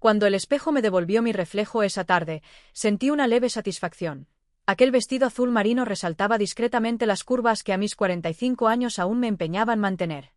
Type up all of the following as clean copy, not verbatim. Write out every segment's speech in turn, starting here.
Cuando el espejo me devolvió mi reflejo esa tarde, sentí una leve satisfacción. Aquel vestido azul marino resaltaba discretamente las curvas que a mis 45 años aún me empeñaba en mantener.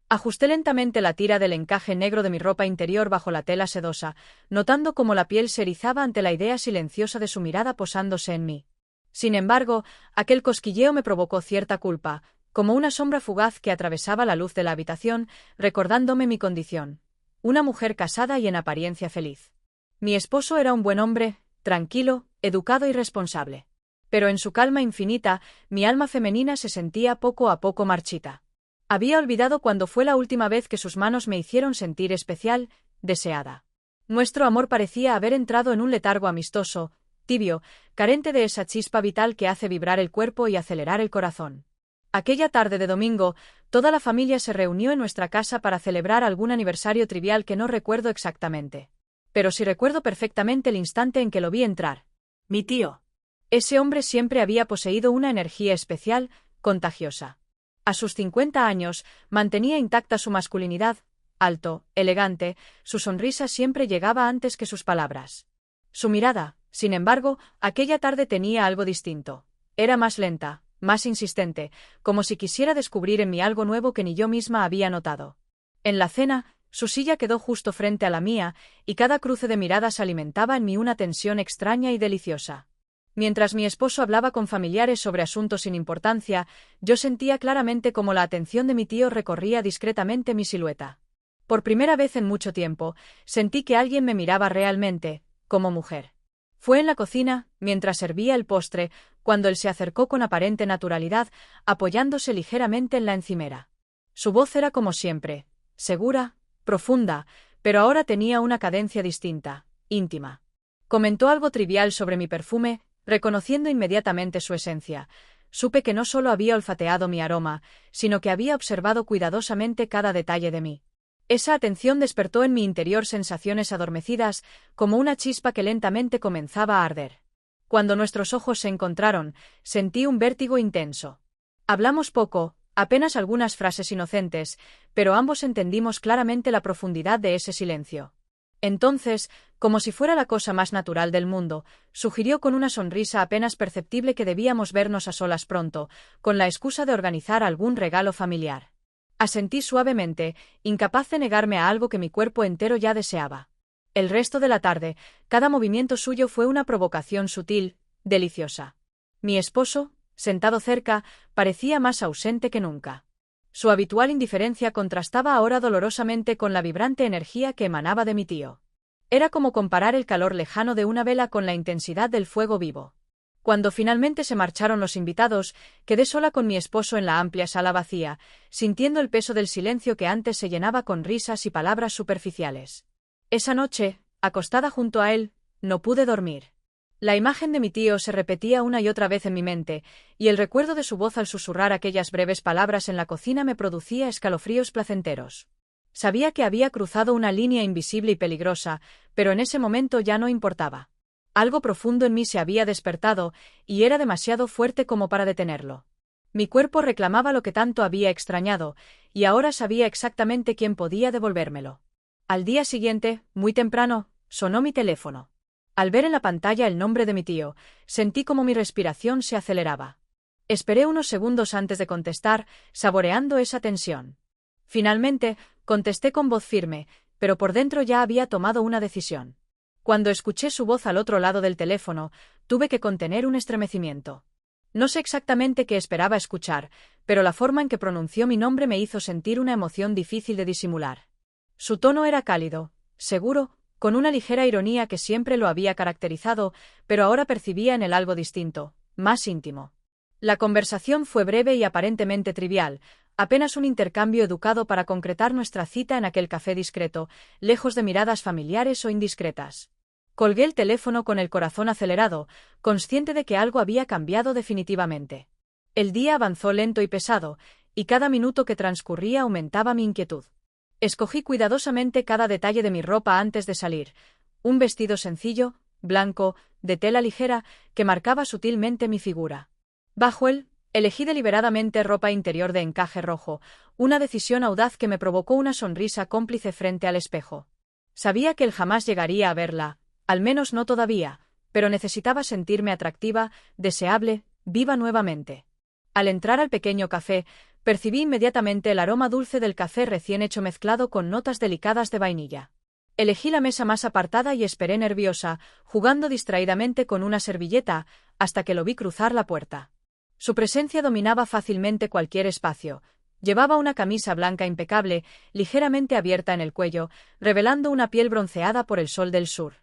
Ajusté lentamente la tira del encaje negro de mi ropa interior bajo la tela sedosa, notando cómo la piel se erizaba ante la idea silenciosa de su mirada posándose en mí. Sin embargo, aquel cosquilleo me provocó cierta culpa, como una sombra fugaz que atravesaba la luz de la habitación, recordándome mi condición. Una mujer casada y en apariencia feliz. Mi esposo era un buen hombre, tranquilo, educado y responsable. Pero en su calma infinita, mi alma femenina se sentía poco a poco marchita. Había olvidado cuándo fue la última vez que sus manos me hicieron sentir especial, deseada. Nuestro amor parecía haber entrado en un letargo amistoso, tibio, carente de esa chispa vital que hace vibrar el cuerpo y acelerar el corazón. Aquella tarde de domingo, toda la familia se reunió en nuestra casa para celebrar algún aniversario trivial que no recuerdo exactamente. Pero sí recuerdo perfectamente el instante en que lo vi entrar. Mi tío. Ese hombre siempre había poseído una energía especial, contagiosa. A sus 50 años, mantenía intacta su masculinidad, alto, elegante, su sonrisa siempre llegaba antes que sus palabras. Su mirada, sin embargo, aquella tarde tenía algo distinto. Era más lenta, más insistente, como si quisiera descubrir en mí algo nuevo que ni yo misma había notado. En la cena, su silla quedó justo frente a la mía, y cada cruce de miradas alimentaba en mí una tensión extraña y deliciosa. Mientras mi esposo hablaba con familiares sobre asuntos sin importancia, yo sentía claramente cómo la atención de mi tío recorría discretamente mi silueta. Por primera vez en mucho tiempo, sentí que alguien me miraba realmente, como mujer. Fue en la cocina, mientras servía el postre, cuando él se acercó con aparente naturalidad, apoyándose ligeramente en la encimera. Su voz era como siempre, segura, profunda, pero ahora tenía una cadencia distinta, íntima. Comentó algo trivial sobre mi perfume, reconociendo inmediatamente su esencia. Supe que no solo había olfateado mi aroma, sino que había observado cuidadosamente cada detalle de mí. Esa atención despertó en mi interior sensaciones adormecidas, como una chispa que lentamente comenzaba a arder. Cuando nuestros ojos se encontraron, sentí un vértigo intenso. Hablamos poco, apenas algunas frases inocentes, pero ambos entendimos claramente la profundidad de ese silencio. Entonces, como si fuera la cosa más natural del mundo, sugirió con una sonrisa apenas perceptible que debíamos vernos a solas pronto, con la excusa de organizar algún regalo familiar. Asentí suavemente, incapaz de negarme a algo que mi cuerpo entero ya deseaba. El resto de la tarde, cada movimiento suyo fue una provocación sutil, deliciosa. Mi esposo, sentado cerca, parecía más ausente que nunca. Su habitual indiferencia contrastaba ahora dolorosamente con la vibrante energía que emanaba de mi tío. Era como comparar el calor lejano de una vela con la intensidad del fuego vivo. Cuando finalmente se marcharon los invitados, quedé sola con mi esposo en la amplia sala vacía, sintiendo el peso del silencio que antes se llenaba con risas y palabras superficiales. Esa noche, acostada junto a él, no pude dormir. La imagen de mi tío se repetía una y otra vez en mi mente, y el recuerdo de su voz al susurrar aquellas breves palabras en la cocina me producía escalofríos placenteros. Sabía que había cruzado una línea invisible y peligrosa, pero en ese momento ya no importaba. Algo profundo en mí se había despertado, y era demasiado fuerte como para detenerlo. Mi cuerpo reclamaba lo que tanto había extrañado, y ahora sabía exactamente quién podía devolvérmelo. Al día siguiente, muy temprano, sonó mi teléfono. Al ver en la pantalla el nombre de mi tío, sentí como mi respiración se aceleraba. Esperé unos segundos antes de contestar, saboreando esa tensión. Finalmente, contesté con voz firme, pero por dentro ya había tomado una decisión. Cuando escuché su voz al otro lado del teléfono, tuve que contener un estremecimiento. No sé exactamente qué esperaba escuchar, pero la forma en que pronunció mi nombre me hizo sentir una emoción difícil de disimular. Su tono era cálido, seguro, con una ligera ironía que siempre lo había caracterizado, pero ahora percibía en él algo distinto, más íntimo. La conversación fue breve y aparentemente trivial, apenas un intercambio educado para concretar nuestra cita en aquel café discreto, lejos de miradas familiares o indiscretas. Colgué el teléfono con el corazón acelerado, consciente de que algo había cambiado definitivamente. El día avanzó lento y pesado, y cada minuto que transcurría aumentaba mi inquietud. Escogí cuidadosamente cada detalle de mi ropa antes de salir. Un vestido sencillo, blanco, de tela ligera, que marcaba sutilmente mi figura. Bajo él, elegí deliberadamente ropa interior de encaje rojo, una decisión audaz que me provocó una sonrisa cómplice frente al espejo. Sabía que él jamás llegaría a verla, al menos no todavía, pero necesitaba sentirme atractiva, deseable, viva nuevamente. Al entrar al pequeño café, percibí inmediatamente el aroma dulce del café recién hecho mezclado con notas delicadas de vainilla. Elegí la mesa más apartada y esperé nerviosa, jugando distraídamente con una servilleta, hasta que lo vi cruzar la puerta. Su presencia dominaba fácilmente cualquier espacio. Llevaba una camisa blanca impecable, ligeramente abierta en el cuello, revelando una piel bronceada por el sol del sur.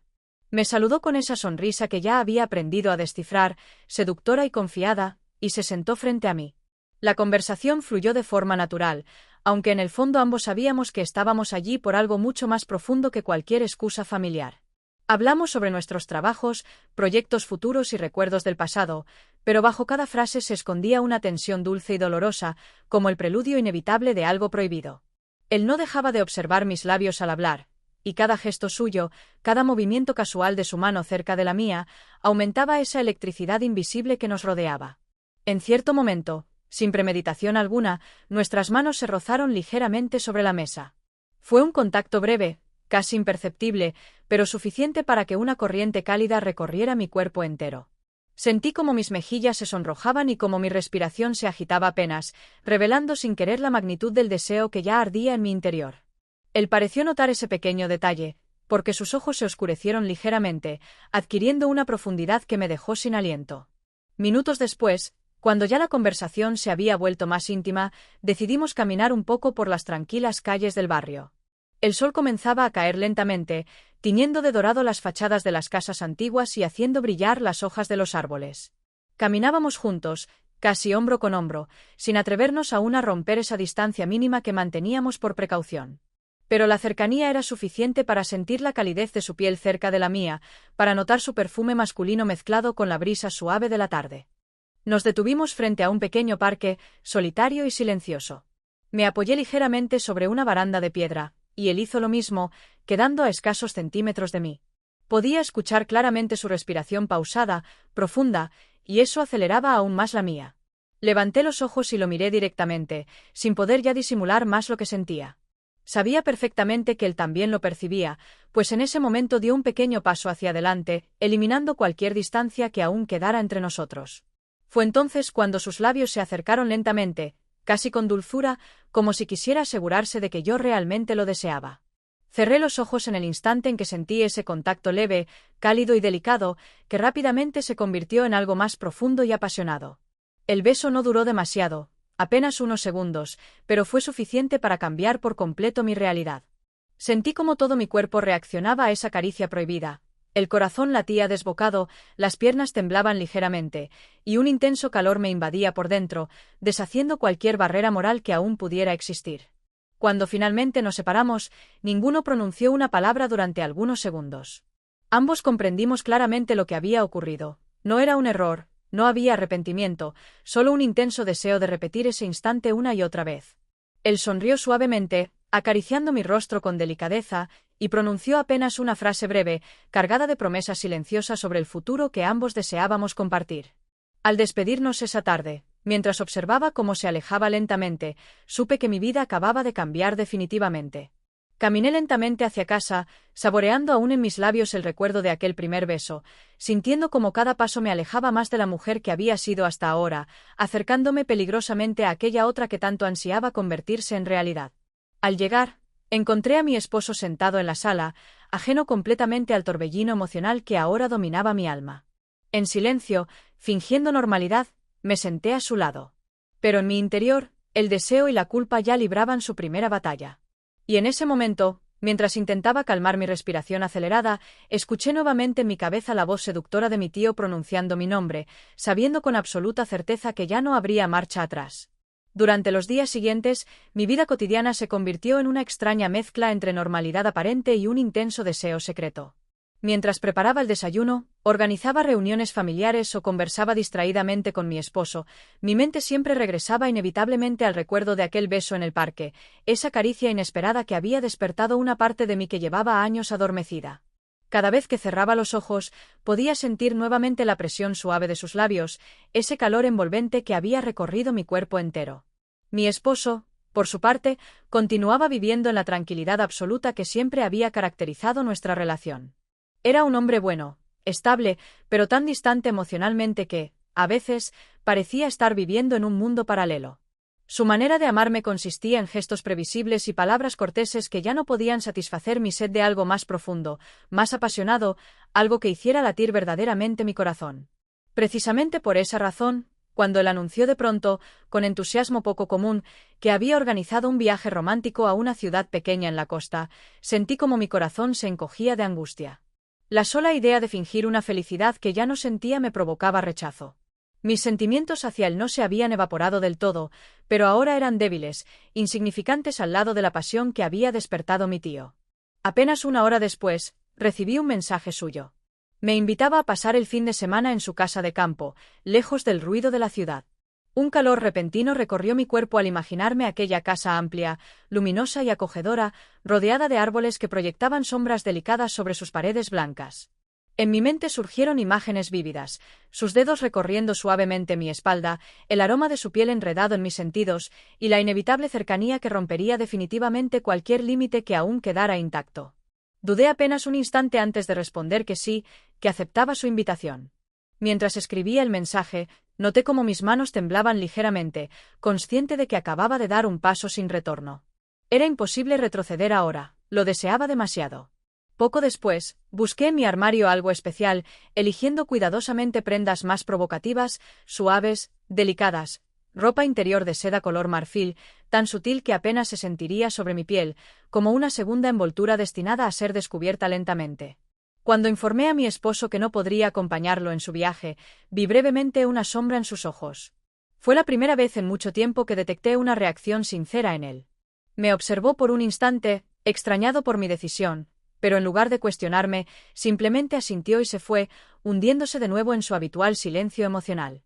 Me saludó con esa sonrisa que ya había aprendido a descifrar, seductora y confiada, y se sentó frente a mí. La conversación fluyó de forma natural, aunque en el fondo ambos sabíamos que estábamos allí por algo mucho más profundo que cualquier excusa familiar. Hablamos sobre nuestros trabajos, proyectos futuros y recuerdos del pasado, pero bajo cada frase se escondía una tensión dulce y dolorosa, como el preludio inevitable de algo prohibido. Él no dejaba de observar mis labios al hablar, y cada gesto suyo, cada movimiento casual de su mano cerca de la mía, aumentaba esa electricidad invisible que nos rodeaba. En cierto momento, sin premeditación alguna, nuestras manos se rozaron ligeramente sobre la mesa. Fue un contacto breve, casi imperceptible, pero suficiente para que una corriente cálida recorriera mi cuerpo entero. Sentí como mis mejillas se sonrojaban y como mi respiración se agitaba apenas, revelando sin querer la magnitud del deseo que ya ardía en mi interior. Él pareció notar ese pequeño detalle, porque sus ojos se oscurecieron ligeramente, adquiriendo una profundidad que me dejó sin aliento. Minutos después, cuando ya la conversación se había vuelto más íntima, decidimos caminar un poco por las tranquilas calles del barrio. El sol comenzaba a caer lentamente, tiñendo de dorado las fachadas de las casas antiguas y haciendo brillar las hojas de los árboles. Caminábamos juntos, casi hombro con hombro, sin atrevernos aún a romper esa distancia mínima que manteníamos por precaución. Pero la cercanía era suficiente para sentir la calidez de su piel cerca de la mía, para notar su perfume masculino mezclado con la brisa suave de la tarde. Nos detuvimos frente a un pequeño parque, solitario y silencioso. Me apoyé ligeramente sobre una baranda de piedra, y él hizo lo mismo, quedando a escasos centímetros de mí. Podía escuchar claramente su respiración pausada, profunda, y eso aceleraba aún más la mía. Levanté los ojos y lo miré directamente, sin poder ya disimular más lo que sentía. Sabía perfectamente que él también lo percibía, pues en ese momento dio un pequeño paso hacia adelante, eliminando cualquier distancia que aún quedara entre nosotros. Fue entonces cuando sus labios se acercaron lentamente, casi con dulzura, como si quisiera asegurarse de que yo realmente lo deseaba. Cerré los ojos en el instante en que sentí ese contacto leve, cálido y delicado, que rápidamente se convirtió en algo más profundo y apasionado. El beso no duró demasiado, apenas unos segundos, pero fue suficiente para cambiar por completo mi realidad. Sentí como todo mi cuerpo reaccionaba a esa caricia prohibida. El corazón latía desbocado, las piernas temblaban ligeramente, y un intenso calor me invadía por dentro, deshaciendo cualquier barrera moral que aún pudiera existir. Cuando finalmente nos separamos, ninguno pronunció una palabra durante algunos segundos. Ambos comprendimos claramente lo que había ocurrido. No era un error, no había arrepentimiento, solo un intenso deseo de repetir ese instante una y otra vez. Él sonrió suavemente, acariciando mi rostro con delicadeza, y pronunció apenas una frase breve, cargada de promesas silenciosas sobre el futuro que ambos deseábamos compartir. Al despedirnos esa tarde, mientras observaba cómo se alejaba lentamente, supe que mi vida acababa de cambiar definitivamente. Caminé lentamente hacia casa, saboreando aún en mis labios el recuerdo de aquel primer beso, sintiendo como cada paso me alejaba más de la mujer que había sido hasta ahora, acercándome peligrosamente a aquella otra que tanto ansiaba convertirse en realidad. Al llegar, encontré a mi esposo sentado en la sala, ajeno completamente al torbellino emocional que ahora dominaba mi alma. En silencio, fingiendo normalidad, me senté a su lado. Pero en mi interior, el deseo y la culpa ya libraban su primera batalla. Y en ese momento, mientras intentaba calmar mi respiración acelerada, escuché nuevamente en mi cabeza la voz seductora de mi tío pronunciando mi nombre, sabiendo con absoluta certeza que ya no habría marcha atrás. Durante los días siguientes, mi vida cotidiana se convirtió en una extraña mezcla entre normalidad aparente y un intenso deseo secreto. Mientras preparaba el desayuno, organizaba reuniones familiares o conversaba distraídamente con mi esposo, mi mente siempre regresaba inevitablemente al recuerdo de aquel beso en el parque, esa caricia inesperada que había despertado una parte de mí que llevaba años adormecida. Cada vez que cerraba los ojos, podía sentir nuevamente la presión suave de sus labios, ese calor envolvente que había recorrido mi cuerpo entero. Mi esposo, Por su parte, continuaba viviendo en la tranquilidad absoluta que siempre había caracterizado nuestra relación. Era un hombre bueno, estable, pero tan distante emocionalmente que, a veces, parecía estar viviendo en un mundo paralelo. Su manera de amarme consistía en gestos previsibles y palabras corteses que ya no podían satisfacer mi sed de algo más profundo, más apasionado, algo que hiciera latir verdaderamente mi corazón. Precisamente por esa razón, cuando él anunció de pronto, con entusiasmo poco común, que había organizado un viaje romántico a una ciudad pequeña en la costa, sentí como mi corazón se encogía de angustia. La sola idea de fingir una felicidad que ya no sentía me provocaba rechazo. Mis sentimientos hacia él no se habían evaporado del todo, pero ahora eran débiles, insignificantes al lado de la pasión que había despertado mi tío. Apenas una hora después, recibí un mensaje suyo. Me invitaba a pasar el fin de semana en su casa de campo, lejos del ruido de la ciudad. Un calor repentino recorrió mi cuerpo al imaginarme aquella casa amplia, luminosa y acogedora, rodeada de árboles que proyectaban sombras delicadas sobre sus paredes blancas. En mi mente surgieron imágenes vívidas, sus dedos recorriendo suavemente mi espalda, el aroma de su piel enredado en mis sentidos, y la inevitable cercanía que rompería definitivamente cualquier límite que aún quedara intacto. Dudé apenas un instante antes de responder que sí, que aceptaba su invitación. Mientras escribía el mensaje, noté cómo mis manos temblaban ligeramente, consciente de que acababa de dar un paso sin retorno. Era imposible retroceder ahora, lo deseaba demasiado. Poco después, busqué en mi armario algo especial, eligiendo cuidadosamente prendas más provocativas, suaves, delicadas, ropa interior de seda color marfil, tan sutil que apenas se sentiría sobre mi piel, como una segunda envoltura destinada a ser descubierta lentamente. Cuando informé a mi esposo que no podría acompañarlo en su viaje, vi brevemente una sombra en sus ojos. Fue la primera vez en mucho tiempo que detecté una reacción sincera en él. Me observó por un instante, extrañado por mi decisión, pero en lugar de cuestionarme, simplemente asintió y se fue, hundiéndose de nuevo en su habitual silencio emocional.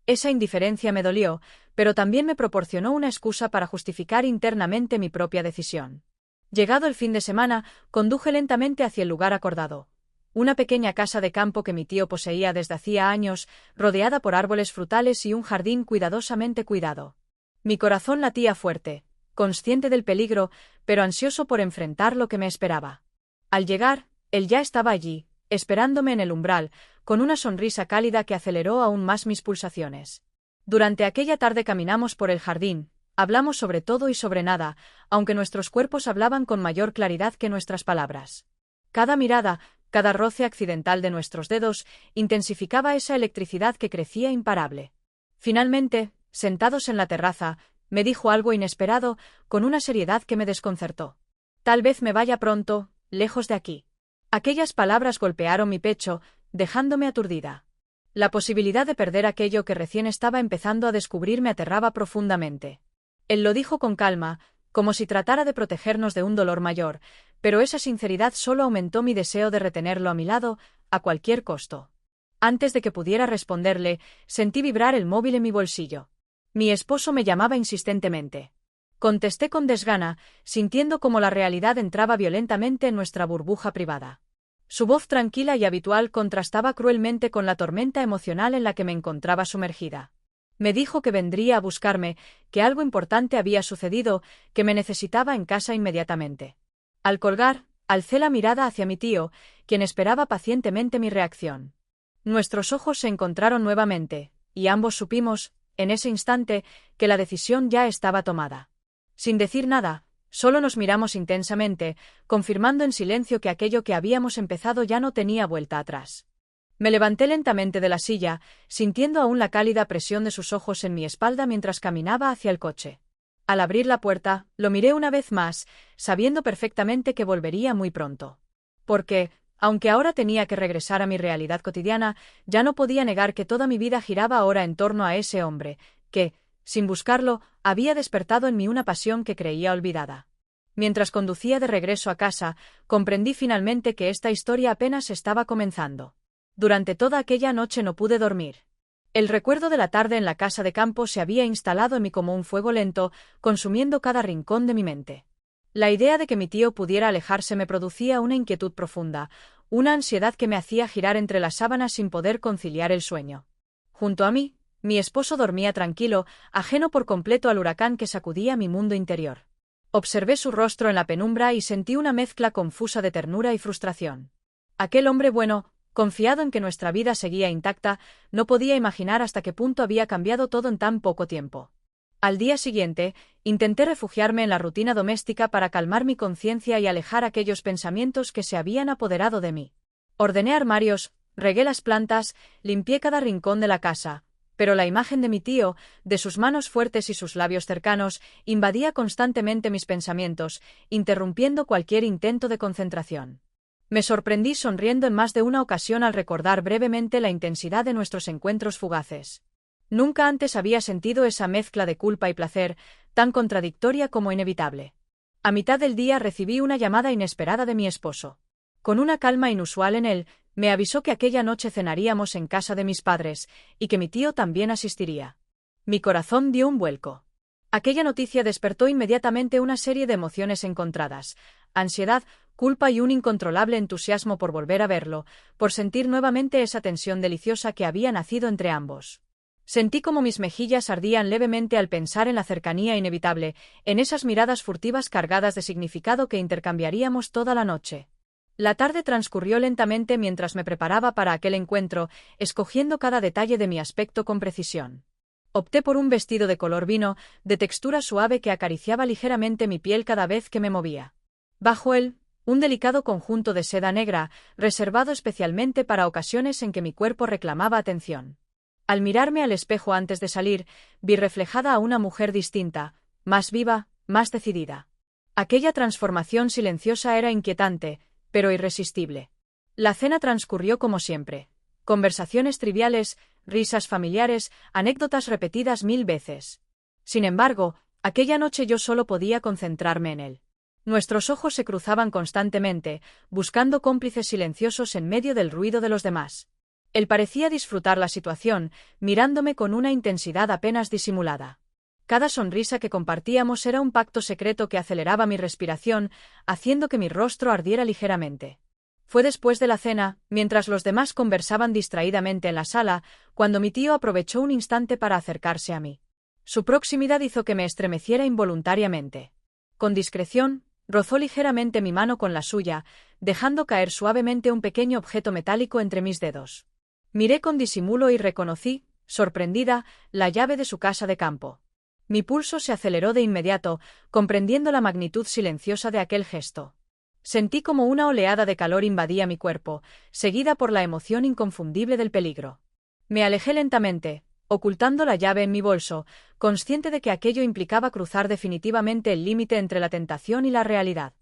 Esa indiferencia me dolió, pero también me proporcionó una excusa para justificar internamente mi propia decisión. Llegado el fin de semana, conduje lentamente hacia el lugar acordado. Una pequeña casa de campo que mi tío poseía desde hacía años, rodeada por árboles frutales y un jardín cuidadosamente cuidado. Mi corazón latía fuerte, consciente del peligro, pero ansioso por enfrentar lo que me esperaba. Al llegar, él ya estaba allí, esperándome en el umbral, con una sonrisa cálida que aceleró aún más mis pulsaciones. Durante aquella tarde caminamos por el jardín, hablamos sobre todo y sobre nada, aunque nuestros cuerpos hablaban con mayor claridad que nuestras palabras. Cada mirada, cada roce accidental de nuestros dedos, intensificaba esa electricidad que crecía imparable. Finalmente, sentados en la terraza, me dijo algo inesperado, con una seriedad que me desconcertó. Tal vez me vaya pronto, lejos de aquí. Aquellas palabras golpearon mi pecho, dejándome aturdida. La posibilidad de perder aquello que recién estaba empezando a descubrir me aterraba profundamente. Él lo dijo con calma, como si tratara de protegernos de un dolor mayor, pero esa sinceridad solo aumentó mi deseo de retenerlo a mi lado, a cualquier costo. Antes de que pudiera responderle, sentí vibrar el móvil en mi bolsillo. Mi esposo me llamaba insistentemente. Contesté con desgana, sintiendo cómo la realidad entraba violentamente en nuestra burbuja privada. Su voz tranquila y habitual contrastaba cruelmente con la tormenta emocional en la que me encontraba sumergida. Me dijo que vendría a buscarme, que algo importante había sucedido, que me necesitaba en casa inmediatamente. Al colgar, alcé la mirada hacia mi tío, quien esperaba pacientemente mi reacción. Nuestros ojos se encontraron nuevamente, y ambos supimos, en ese instante, que la decisión ya estaba tomada. Sin decir nada, solo nos miramos intensamente, confirmando en silencio que aquello que habíamos empezado ya no tenía vuelta atrás. Me levanté lentamente de la silla, sintiendo aún la cálida presión de sus ojos en mi espalda mientras caminaba hacia el coche. Al abrir la puerta, lo miré una vez más, sabiendo perfectamente que volvería muy pronto. Porque, aunque ahora tenía que regresar a mi realidad cotidiana, ya no podía negar que toda mi vida giraba ahora en torno a ese hombre, que, sin buscarlo, había despertado en mí una pasión que creía olvidada. Mientras conducía de regreso a casa, comprendí finalmente que esta historia apenas estaba comenzando. Durante toda aquella noche no pude dormir. El recuerdo de la tarde en la casa de campo se había instalado en mí como un fuego lento, consumiendo cada rincón de mi mente. La idea de que mi tío pudiera alejarse me producía una inquietud profunda, una ansiedad que me hacía girar entre las sábanas sin poder conciliar el sueño. Junto a mí, Mi esposo dormía tranquilo, ajeno por completo al huracán que sacudía mi mundo interior. Observé su rostro en la penumbra y sentí una mezcla confusa de ternura y frustración. Aquel hombre bueno, confiado en que nuestra vida seguía intacta, no podía imaginar hasta qué punto había cambiado todo en tan poco tiempo. Al día siguiente, intenté refugiarme en la rutina doméstica para calmar mi conciencia y alejar aquellos pensamientos que se habían apoderado de mí. Ordené armarios, regué las plantas, limpié cada rincón de la casa, pero la imagen de mi tío, de sus manos fuertes y sus labios cercanos, invadía constantemente mis pensamientos, interrumpiendo cualquier intento de concentración. Me sorprendí sonriendo en más de una ocasión al recordar brevemente la intensidad de nuestros encuentros fugaces. Nunca antes había sentido esa mezcla de culpa y placer, tan contradictoria como inevitable. A mitad del día recibí una llamada inesperada de mi esposo. Con una calma inusual en él, me avisó que aquella noche cenaríamos en casa de mis padres, y que mi tío también asistiría. Mi corazón dio un vuelco. Aquella noticia despertó inmediatamente una serie de emociones encontradas: ansiedad, culpa y un incontrolable entusiasmo por volver a verlo, por sentir nuevamente esa tensión deliciosa que había nacido entre ambos. Sentí como mis mejillas ardían levemente al pensar en la cercanía inevitable, en esas miradas furtivas cargadas de significado que intercambiaríamos toda la noche. La tarde transcurrió lentamente mientras me preparaba para aquel encuentro, escogiendo cada detalle de mi aspecto con precisión. Opté por un vestido de color vino, de textura suave que acariciaba ligeramente mi piel cada vez que me movía. Bajo él, un delicado conjunto de seda negra, reservado especialmente para ocasiones en que mi cuerpo reclamaba atención. Al mirarme al espejo antes de salir, vi reflejada a una mujer distinta, más viva, más decidida. Aquella transformación silenciosa era inquietante, pero irresistible. La cena transcurrió como siempre. Conversaciones triviales, risas familiares, anécdotas repetidas 1000 veces. Sin embargo, aquella noche yo solo podía concentrarme en él. Nuestros ojos se cruzaban constantemente, buscando cómplices silenciosos en medio del ruido de los demás. Él parecía disfrutar la situación, mirándome con una intensidad apenas disimulada. Cada sonrisa que compartíamos era un pacto secreto que aceleraba mi respiración, haciendo que mi rostro ardiera ligeramente. Fue después de la cena, mientras los demás conversaban distraídamente en la sala, cuando mi tío aprovechó un instante para acercarse a mí. Su proximidad hizo que me estremeciera involuntariamente. Con discreción, rozó ligeramente mi mano con la suya, dejando caer suavemente un pequeño objeto metálico entre mis dedos. Miré con disimulo y reconocí, sorprendida, la llave de su casa de campo. Mi pulso se aceleró de inmediato, comprendiendo la magnitud silenciosa de aquel gesto. Sentí como una oleada de calor invadía mi cuerpo, seguida por la emoción inconfundible del peligro. Me alejé lentamente, ocultando la llave en mi bolso, consciente de que aquello implicaba cruzar definitivamente el límite entre la tentación y la realidad.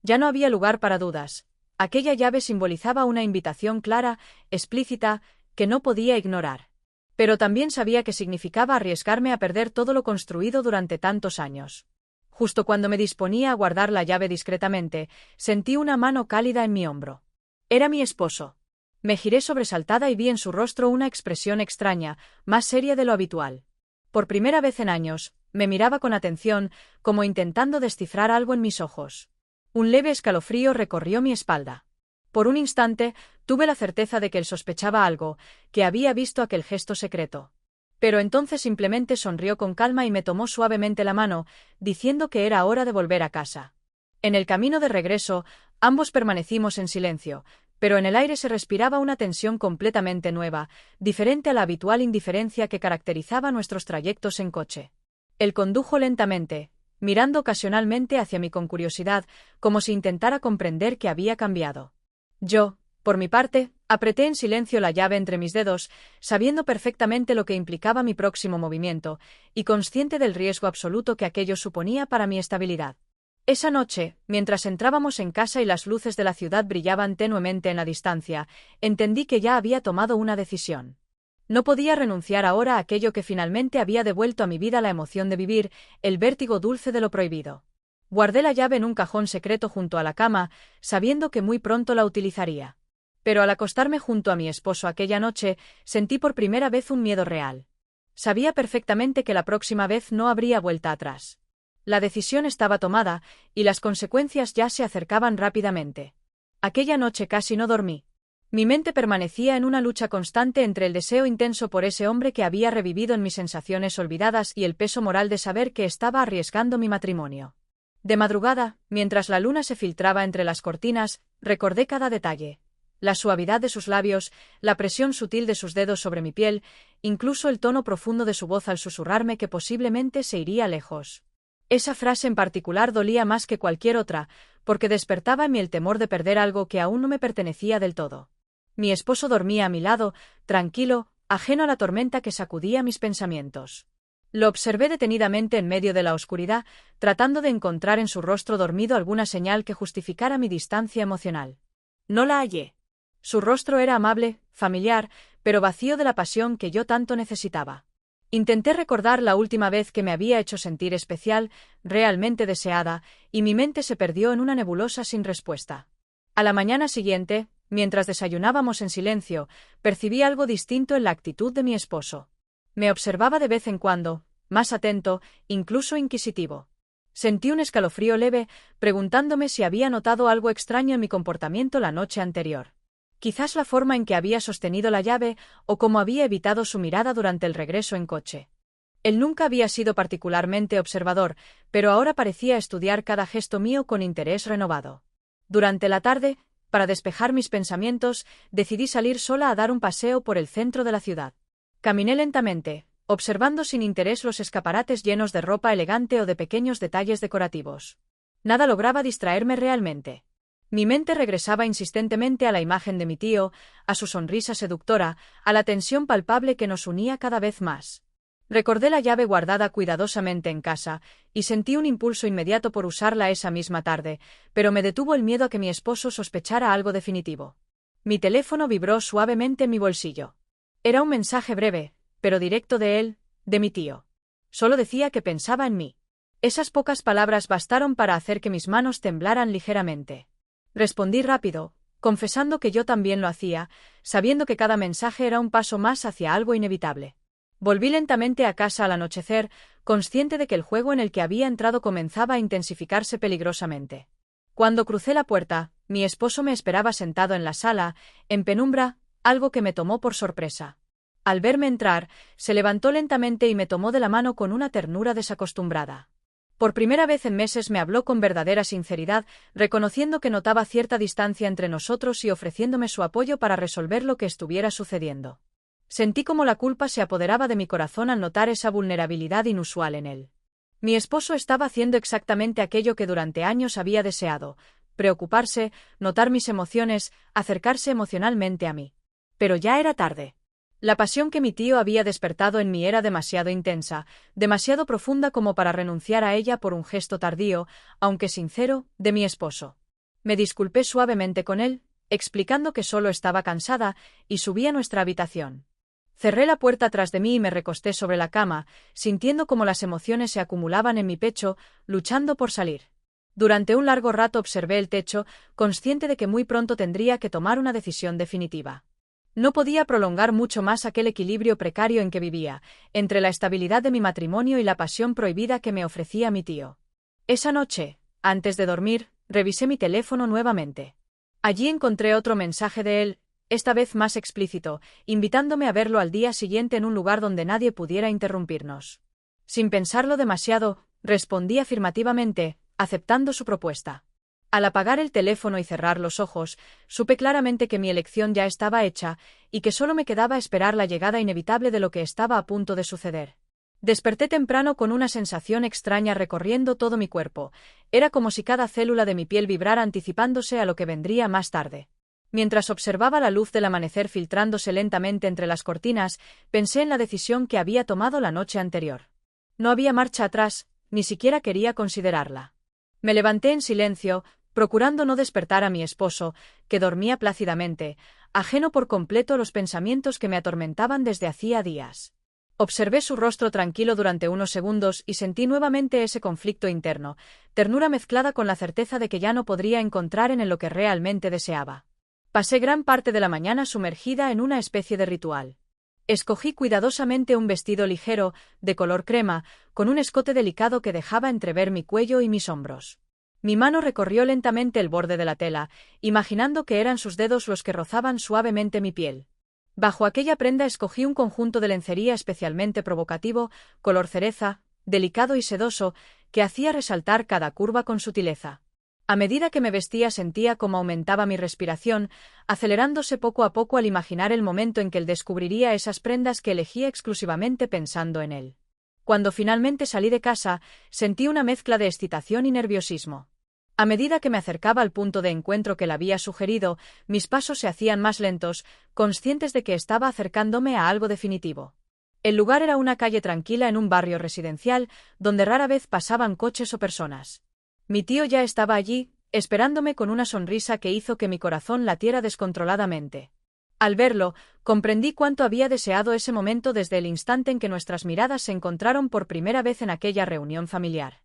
Ya no había lugar para dudas. Aquella llave simbolizaba una invitación clara, explícita, que no podía ignorar. Pero también sabía que significaba arriesgarme a perder todo lo construido durante tantos años. Justo cuando me disponía a guardar la llave discretamente, sentí una mano cálida en mi hombro. Era mi esposo. Me giré sobresaltada y vi en su rostro una expresión extraña, más seria de lo habitual. Por primera vez en años, me miraba con atención, como intentando descifrar algo en mis ojos. Un leve escalofrío recorrió mi espalda. Por un instante, tuve la certeza de que él sospechaba algo, que había visto aquel gesto secreto. Pero entonces simplemente sonrió con calma y me tomó suavemente la mano, diciendo que era hora de volver a casa. En el camino de regreso, ambos permanecimos en silencio, pero en el aire se respiraba una tensión completamente nueva, diferente a la habitual indiferencia que caracterizaba nuestros trayectos en coche. Él condujo lentamente, mirando ocasionalmente hacia mí con curiosidad, como si intentara comprender qué había cambiado. Yo, por mi parte, apreté en silencio la llave entre mis dedos, sabiendo perfectamente lo que implicaba mi próximo movimiento, y consciente del riesgo absoluto que aquello suponía para mi estabilidad. Esa noche, mientras entrábamos en casa y las luces de la ciudad brillaban tenuemente en la distancia, entendí que ya había tomado una decisión. No podía renunciar ahora a aquello que finalmente había devuelto a mi vida la emoción de vivir, el vértigo dulce de lo prohibido. Guardé la llave en un cajón secreto junto a la cama, sabiendo que muy pronto la utilizaría. Pero al acostarme junto a mi esposo aquella noche, sentí por primera vez un miedo real. Sabía perfectamente que la próxima vez no habría vuelta atrás. La decisión estaba tomada, y las consecuencias ya se acercaban rápidamente. Aquella noche casi no dormí. Mi mente permanecía en una lucha constante entre el deseo intenso por ese hombre que había revivido en mis sensaciones olvidadas y el peso moral de saber que estaba arriesgando mi matrimonio. De madrugada, mientras la luna se filtraba entre las cortinas, recordé cada detalle. La suavidad de sus labios, la presión sutil de sus dedos sobre mi piel, incluso el tono profundo de su voz al susurrarme que posiblemente se iría lejos. Esa frase en particular dolía más que cualquier otra, porque despertaba en mí el temor de perder algo que aún no me pertenecía del todo. Mi esposo dormía a mi lado, tranquilo, ajeno a la tormenta que sacudía mis pensamientos. Lo observé detenidamente en medio de la oscuridad, tratando de encontrar en su rostro dormido alguna señal que justificara mi distancia emocional. No la hallé. Su rostro era amable, familiar, pero vacío de la pasión que yo tanto necesitaba. Intenté recordar la última vez que me había hecho sentir especial, realmente deseada, y mi mente se perdió en una nebulosa sin respuesta. A la mañana siguiente, mientras desayunábamos en silencio, percibí algo distinto en la actitud de mi esposo. Me observaba de vez en cuando, más atento, incluso inquisitivo. Sentí un escalofrío leve, preguntándome si había notado algo extraño en mi comportamiento la noche anterior. Quizás la forma en que había sostenido la llave o cómo había evitado su mirada durante el regreso en coche. Él nunca había sido particularmente observador, pero ahora parecía estudiar cada gesto mío con interés renovado. Durante la tarde, para despejar mis pensamientos, decidí salir sola a dar un paseo por el centro de la ciudad. Caminé lentamente, observando sin interés los escaparates llenos de ropa elegante o de pequeños detalles decorativos. Nada lograba distraerme realmente. Mi mente regresaba insistentemente a la imagen de mi tío, a su sonrisa seductora, a la tensión palpable que nos unía cada vez más. Recordé la llave guardada cuidadosamente en casa, y sentí un impulso inmediato por usarla esa misma tarde, pero me detuvo el miedo a que mi esposo sospechara algo definitivo. Mi teléfono vibró suavemente en mi bolsillo. Era un mensaje breve, pero directo de él, de mi tío. Solo decía que pensaba en mí. Esas pocas palabras bastaron para hacer que mis manos temblaran ligeramente. Respondí rápido, confesando que yo también lo hacía, sabiendo que cada mensaje era un paso más hacia algo inevitable. Volví lentamente a casa al anochecer, consciente de que el juego en el que había entrado comenzaba a intensificarse peligrosamente. Cuando crucé la puerta, mi esposo me esperaba sentado en la sala, en penumbra, algo que me tomó por sorpresa. Al verme entrar, se levantó lentamente y me tomó de la mano con una ternura desacostumbrada. Por primera vez en meses me habló con verdadera sinceridad, reconociendo que notaba cierta distancia entre nosotros y ofreciéndome su apoyo para resolver lo que estuviera sucediendo. Sentí como la culpa se apoderaba de mi corazón al notar esa vulnerabilidad inusual en él. Mi esposo estaba haciendo exactamente aquello que durante años había deseado: preocuparse, notar mis emociones, acercarse emocionalmente a mí. Pero ya era tarde. La pasión que mi tío había despertado en mí era demasiado intensa, demasiado profunda como para renunciar a ella por un gesto tardío, aunque sincero, de mi esposo. Me disculpé suavemente con él, explicando que solo estaba cansada, y subí a nuestra habitación. Cerré la puerta tras de mí y me recosté sobre la cama, sintiendo como las emociones se acumulaban en mi pecho, luchando por salir. Durante un largo rato observé el techo, consciente de que muy pronto tendría que tomar una decisión definitiva. No podía prolongar mucho más aquel equilibrio precario en que vivía, entre la estabilidad de mi matrimonio y la pasión prohibida que me ofrecía mi tío. Esa noche, antes de dormir, revisé mi teléfono nuevamente. Allí encontré otro mensaje de él, esta vez más explícito, invitándome a verlo al día siguiente en un lugar donde nadie pudiera interrumpirnos. Sin pensarlo demasiado, respondí afirmativamente, aceptando su propuesta. Al apagar el teléfono y cerrar los ojos, supe claramente que mi elección ya estaba hecha, y que solo me quedaba esperar la llegada inevitable de lo que estaba a punto de suceder. Desperté temprano con una sensación extraña recorriendo todo mi cuerpo. Era como si cada célula de mi piel vibrara anticipándose a lo que vendría más tarde. Mientras observaba la luz del amanecer filtrándose lentamente entre las cortinas, pensé en la decisión que había tomado la noche anterior. No había marcha atrás, ni siquiera quería considerarla. Me levanté en silencio, procurando no despertar a mi esposo, que dormía plácidamente, ajeno por completo a los pensamientos que me atormentaban desde hacía días. Observé su rostro tranquilo durante unos segundos y sentí nuevamente ese conflicto interno, ternura mezclada con la certeza de que ya no podría encontrar en él lo que realmente deseaba. Pasé gran parte de la mañana sumergida en una especie de ritual. Escogí cuidadosamente un vestido ligero, de color crema, con un escote delicado que dejaba entrever mi cuello y mis hombros. Mi mano recorrió lentamente el borde de la tela, imaginando que eran sus dedos los que rozaban suavemente mi piel. Bajo aquella prenda escogí un conjunto de lencería especialmente provocativo, color cereza, delicado y sedoso, que hacía resaltar cada curva con sutileza. A medida que me vestía sentía cómo aumentaba mi respiración, acelerándose poco a poco al imaginar el momento en que él descubriría esas prendas que elegía exclusivamente pensando en él. Cuando finalmente salí de casa, sentí una mezcla de excitación y nerviosismo. A medida que me acercaba al punto de encuentro que le había sugerido, mis pasos se hacían más lentos, conscientes de que estaba acercándome a algo definitivo. El lugar era una calle tranquila en un barrio residencial, donde rara vez pasaban coches o personas. Mi tío ya estaba allí, esperándome con una sonrisa que hizo que mi corazón latiera descontroladamente. Al verlo, comprendí cuánto había deseado ese momento desde el instante en que nuestras miradas se encontraron por primera vez en aquella reunión familiar.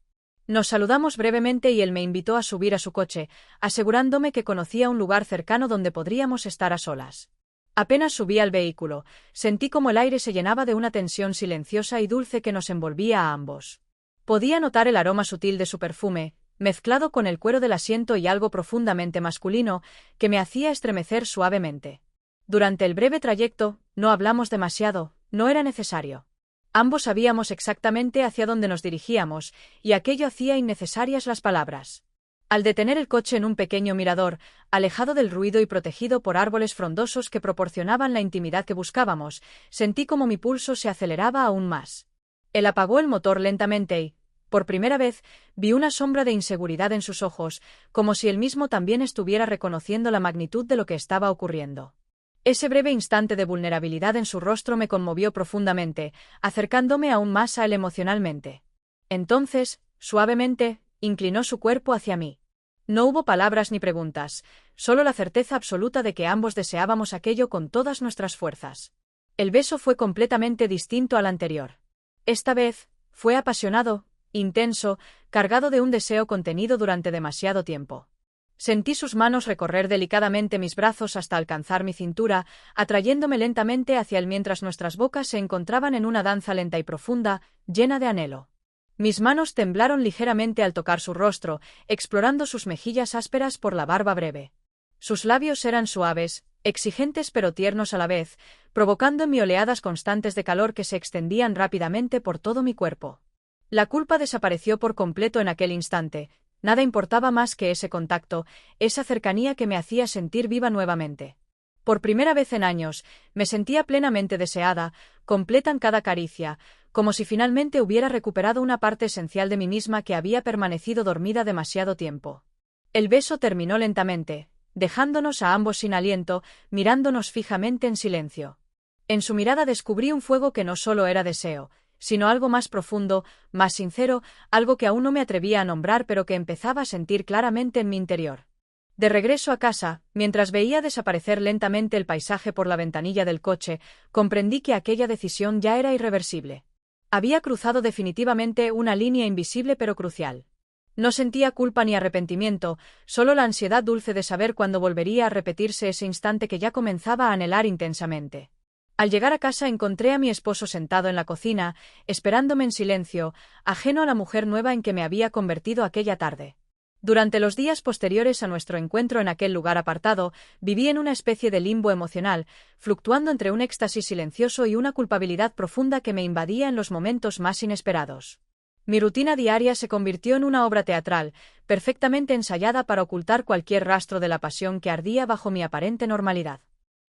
Nos saludamos brevemente y él me invitó a subir a su coche, asegurándome que conocía un lugar cercano donde podríamos estar a solas. Apenas subí al vehículo, sentí como el aire se llenaba de una tensión silenciosa y dulce que nos envolvía a ambos. Podía notar el aroma sutil de su perfume, mezclado con el cuero del asiento y algo profundamente masculino, que me hacía estremecer suavemente. Durante el breve trayecto, no hablamos demasiado, no era necesario. Ambos sabíamos exactamente hacia dónde nos dirigíamos, y aquello hacía innecesarias las palabras. Al detener el coche en un pequeño mirador, alejado del ruido y protegido por árboles frondosos que proporcionaban la intimidad que buscábamos, sentí como mi pulso se aceleraba aún más. Él apagó el motor lentamente y, por primera vez, vi una sombra de inseguridad en sus ojos, como si él mismo también estuviera reconociendo la magnitud de lo que estaba ocurriendo. Ese breve instante de vulnerabilidad en su rostro me conmovió profundamente, acercándome aún más a él emocionalmente. Entonces, suavemente, inclinó su cuerpo hacia mí. No hubo palabras ni preguntas, solo la certeza absoluta de que ambos deseábamos aquello con todas nuestras fuerzas. El beso fue completamente distinto al anterior. Esta vez, fue apasionado, intenso, cargado de un deseo contenido durante demasiado tiempo. Sentí sus manos recorrer delicadamente mis brazos hasta alcanzar mi cintura, atrayéndome lentamente hacia él mientras nuestras bocas se encontraban en una danza lenta y profunda, llena de anhelo. Mis manos temblaron ligeramente al tocar su rostro, explorando sus mejillas ásperas por la barba breve. Sus labios eran suaves, exigentes pero tiernos a la vez, provocando en mí oleadas constantes de calor que se extendían rápidamente por todo mi cuerpo. La culpa desapareció por completo en aquel instante. Nada importaba más que ese contacto, esa cercanía que me hacía sentir viva nuevamente. Por primera vez en años, me sentía plenamente deseada, completa en cada caricia, como si finalmente hubiera recuperado una parte esencial de mí misma que había permanecido dormida demasiado tiempo. El beso terminó lentamente, dejándonos a ambos sin aliento, mirándonos fijamente en silencio. En su mirada descubrí un fuego que no solo era deseo, sino algo más profundo, más sincero, algo que aún no me atrevía a nombrar pero que empezaba a sentir claramente en mi interior. De regreso a casa, mientras veía desaparecer lentamente el paisaje por la ventanilla del coche, comprendí que aquella decisión ya era irreversible. Había cruzado definitivamente una línea invisible pero crucial. No sentía culpa ni arrepentimiento, solo la ansiedad dulce de saber cuándo volvería a repetirse ese instante que ya comenzaba a anhelar intensamente. Al llegar a casa encontré a mi esposo sentado en la cocina, esperándome en silencio, ajeno a la mujer nueva en que me había convertido aquella tarde. Durante los días posteriores a nuestro encuentro en aquel lugar apartado, viví en una especie de limbo emocional, fluctuando entre un éxtasis silencioso y una culpabilidad profunda que me invadía en los momentos más inesperados. Mi rutina diaria se convirtió en una obra teatral, perfectamente ensayada para ocultar cualquier rastro de la pasión que ardía bajo mi aparente normalidad.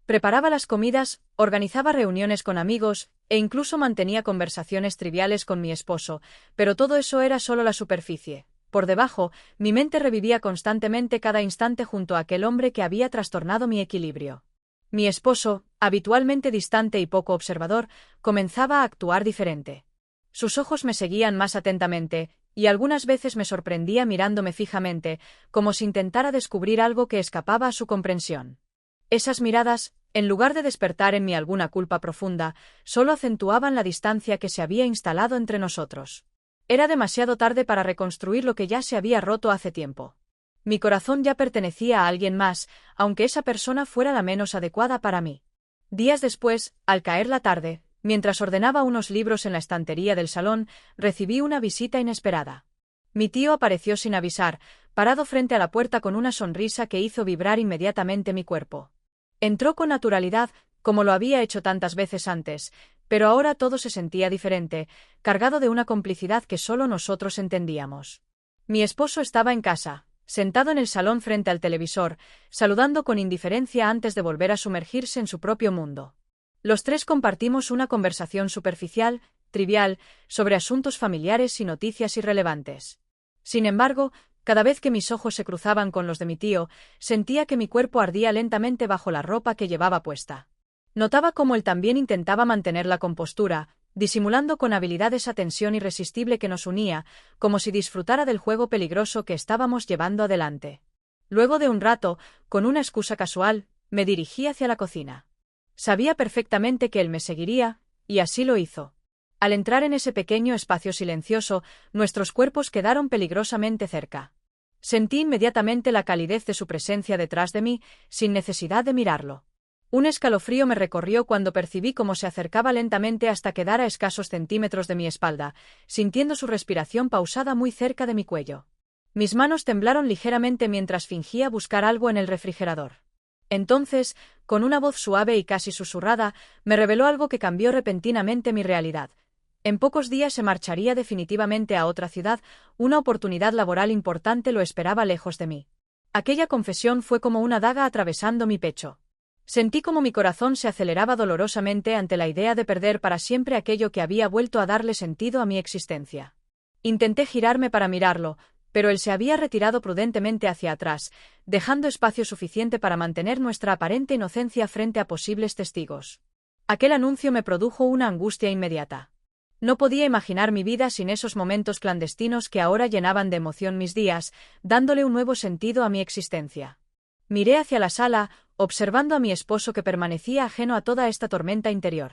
Preparaba las comidas, organizaba reuniones con amigos, e incluso mantenía conversaciones triviales con mi esposo, pero todo eso era solo la superficie. Por debajo, mi mente revivía constantemente cada instante junto a aquel hombre que había trastornado mi equilibrio. Mi esposo, habitualmente distante y poco observador, comenzaba a actuar diferente. Sus ojos me seguían más atentamente, y algunas veces me sorprendía mirándome fijamente, como si intentara descubrir algo que escapaba a su comprensión. Esas miradas, en lugar de despertar en mí alguna culpa profunda, solo acentuaban la distancia que se había instalado entre nosotros. Era demasiado tarde para reconstruir lo que ya se había roto hace tiempo. Mi corazón ya pertenecía a alguien más, aunque esa persona fuera la menos adecuada para mí. Días después, al caer la tarde, mientras ordenaba unos libros en la estantería del salón, recibí una visita inesperada. Mi tío apareció sin avisar, parado frente a la puerta con una sonrisa que hizo vibrar inmediatamente mi cuerpo. Entró con naturalidad, como lo había hecho tantas veces antes, pero ahora todo se sentía diferente, cargado de una complicidad que solo nosotros entendíamos. Mi esposo estaba en casa, sentado en el salón frente al televisor, saludando con indiferencia antes de volver a sumergirse en su propio mundo. Los tres compartimos una conversación superficial, trivial, sobre asuntos familiares y noticias irrelevantes. Sin embargo, cada vez que mis ojos se cruzaban con los de mi tío, sentía que mi cuerpo ardía lentamente bajo la ropa que llevaba puesta. Notaba cómo él también intentaba mantener la compostura, disimulando con habilidad esa tensión irresistible que nos unía, como si disfrutara del juego peligroso que estábamos llevando adelante. Luego de un rato, con una excusa casual, me dirigí hacia la cocina. Sabía perfectamente que él me seguiría, y así lo hizo. Al entrar en ese pequeño espacio silencioso, nuestros cuerpos quedaron peligrosamente cerca. Sentí inmediatamente la calidez de su presencia detrás de mí, sin necesidad de mirarlo. Un escalofrío me recorrió cuando percibí cómo se acercaba lentamente hasta quedar a escasos centímetros de mi espalda, sintiendo su respiración pausada muy cerca de mi cuello. Mis manos temblaron ligeramente mientras fingía buscar algo en el refrigerador. Entonces, con una voz suave y casi susurrada, me reveló algo que cambió repentinamente mi realidad. En pocos días se marcharía definitivamente a otra ciudad, una oportunidad laboral importante lo esperaba lejos de mí. Aquella confesión fue como una daga atravesando mi pecho. Sentí como mi corazón se aceleraba dolorosamente ante la idea de perder para siempre aquello que había vuelto a darle sentido a mi existencia. Intenté girarme para mirarlo, pero él se había retirado prudentemente hacia atrás, dejando espacio suficiente para mantener nuestra aparente inocencia frente a posibles testigos. Aquel anuncio me produjo una angustia inmediata. No podía imaginar mi vida sin esos momentos clandestinos que ahora llenaban de emoción mis días, dándole un nuevo sentido a mi existencia. Miré hacia la sala, observando a mi esposo que permanecía ajeno a toda esta tormenta interior.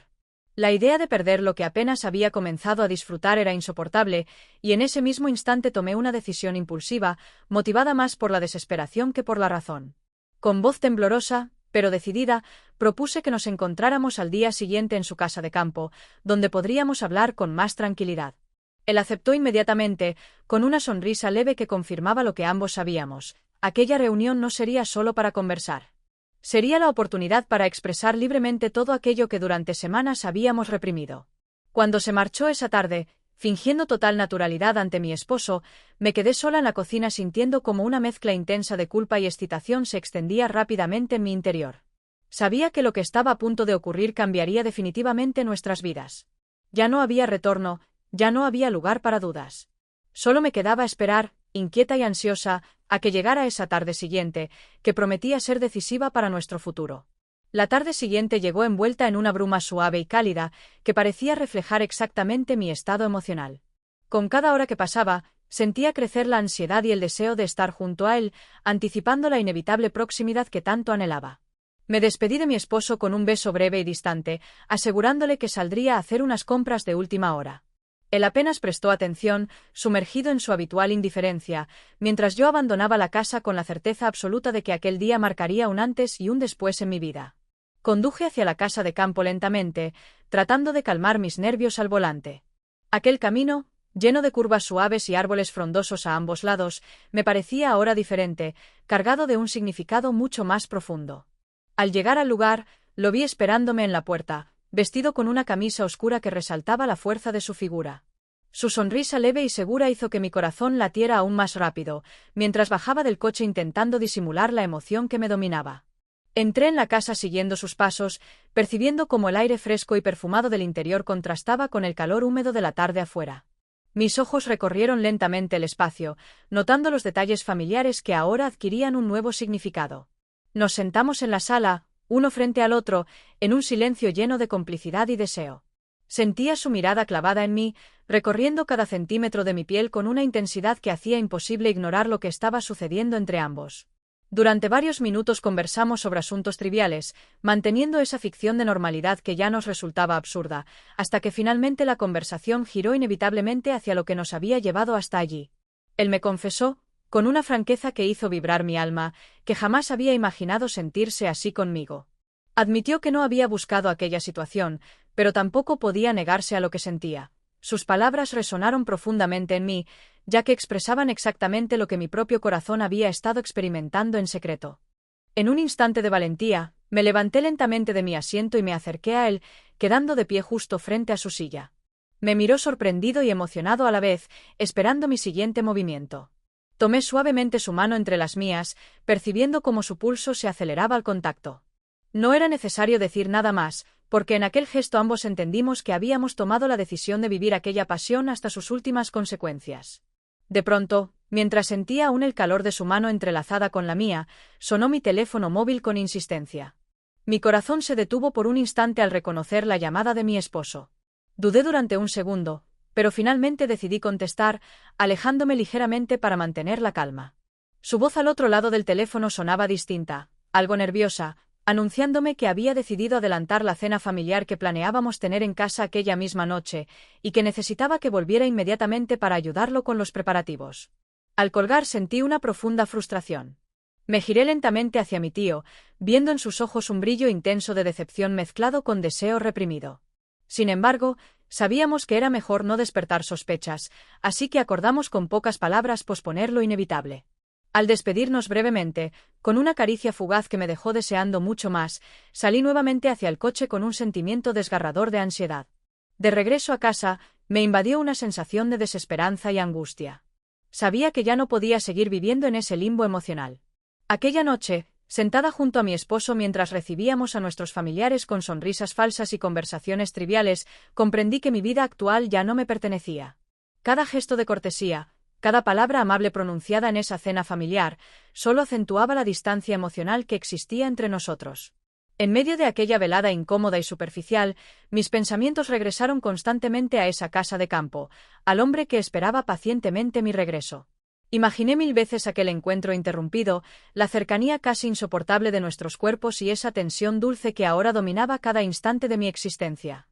La idea de perder lo que apenas había comenzado a disfrutar era insoportable, y en ese mismo instante tomé una decisión impulsiva, motivada más por la desesperación que por la razón. Con voz temblorosa, pero decidida, propuse que nos encontráramos al día siguiente en su casa de campo, donde podríamos hablar con más tranquilidad. Él aceptó inmediatamente, con una sonrisa leve que confirmaba lo que ambos sabíamos. Aquella reunión no sería solo para conversar. Sería la oportunidad para expresar libremente todo aquello que durante semanas habíamos reprimido. Cuando se marchó esa tarde, fingiendo total naturalidad ante mi esposo, me quedé sola en la cocina sintiendo como una mezcla intensa de culpa y excitación se extendía rápidamente en mi interior. Sabía que lo que estaba a punto de ocurrir cambiaría definitivamente nuestras vidas. Ya no había retorno, ya no había lugar para dudas. Solo me quedaba esperar, inquieta y ansiosa, a que llegara esa tarde siguiente, que prometía ser decisiva para nuestro futuro. La tarde siguiente llegó envuelta en una bruma suave y cálida, que parecía reflejar exactamente mi estado emocional. Con cada hora que pasaba, sentía crecer la ansiedad y el deseo de estar junto a él, anticipando la inevitable proximidad que tanto anhelaba. Me despedí de mi esposo con un beso breve y distante, asegurándole que saldría a hacer unas compras de última hora. Él apenas prestó atención, sumergido en su habitual indiferencia, mientras yo abandonaba la casa con la certeza absoluta de que aquel día marcaría un antes y un después en mi vida. Conduje hacia la casa de campo lentamente, tratando de calmar mis nervios al volante. Aquel camino, lleno de curvas suaves y árboles frondosos a ambos lados, me parecía ahora diferente, cargado de un significado mucho más profundo. Al llegar al lugar, lo vi esperándome en la puerta, vestido con una camisa oscura que resaltaba la fuerza de su figura. Su sonrisa leve y segura hizo que mi corazón latiera aún más rápido, mientras bajaba del coche intentando disimular la emoción que me dominaba. Entré en la casa siguiendo sus pasos, percibiendo cómo el aire fresco y perfumado del interior contrastaba con el calor húmedo de la tarde afuera. Mis ojos recorrieron lentamente el espacio, notando los detalles familiares que ahora adquirían un nuevo significado. Nos sentamos en la sala, uno frente al otro, en un silencio lleno de complicidad y deseo. Sentía su mirada clavada en mí, recorriendo cada centímetro de mi piel con una intensidad que hacía imposible ignorar lo que estaba sucediendo entre ambos. Durante varios minutos conversamos sobre asuntos triviales, manteniendo esa ficción de normalidad que ya nos resultaba absurda, hasta que finalmente la conversación giró inevitablemente hacia lo que nos había llevado hasta allí. Él me confesó, con una franqueza que hizo vibrar mi alma, que jamás había imaginado sentirse así conmigo. Admitió que no había buscado aquella situación, pero tampoco podía negarse a lo que sentía. Sus palabras resonaron profundamente en mí, ya que expresaban exactamente lo que mi propio corazón había estado experimentando en secreto. En un instante de valentía, me levanté lentamente de mi asiento y me acerqué a él, quedando de pie justo frente a su silla. Me miró sorprendido y emocionado a la vez, esperando mi siguiente movimiento. Tomé suavemente su mano entre las mías, percibiendo cómo su pulso se aceleraba al contacto. No era necesario decir nada más, porque en aquel gesto ambos entendimos que habíamos tomado la decisión de vivir aquella pasión hasta sus últimas consecuencias. De pronto, mientras sentía aún el calor de su mano entrelazada con la mía, sonó mi teléfono móvil con insistencia. Mi corazón se detuvo por un instante al reconocer la llamada de mi esposo. Dudé durante un segundo, pero finalmente decidí contestar, alejándome ligeramente para mantener la calma. Su voz al otro lado del teléfono sonaba distinta, algo nerviosa, anunciándome que había decidido adelantar la cena familiar que planeábamos tener en casa aquella misma noche, y que necesitaba que volviera inmediatamente para ayudarlo con los preparativos. Al colgar sentí una profunda frustración. Me giré lentamente hacia mi tío, viendo en sus ojos un brillo intenso de decepción mezclado con deseo reprimido. Sin embargo, sabíamos que era mejor no despertar sospechas, así que acordamos con pocas palabras posponer lo inevitable. Al despedirnos brevemente, con una caricia fugaz que me dejó deseando mucho más, salí nuevamente hacia el coche con un sentimiento desgarrador de ansiedad. De regreso a casa, me invadió una sensación de desesperanza y angustia. Sabía que ya no podía seguir viviendo en ese limbo emocional. Aquella noche, sentada junto a mi esposo mientras recibíamos a nuestros familiares con sonrisas falsas y conversaciones triviales, comprendí que mi vida actual ya no me pertenecía. Cada gesto de cortesía, cada palabra amable pronunciada en esa cena familiar, solo acentuaba la distancia emocional que existía entre nosotros. En medio de aquella velada incómoda y superficial, mis pensamientos regresaron constantemente a esa casa de campo, al hombre que esperaba pacientemente mi regreso. Imaginé 1000 veces aquel encuentro interrumpido, la cercanía casi insoportable de nuestros cuerpos y esa tensión dulce que ahora dominaba cada instante de mi existencia.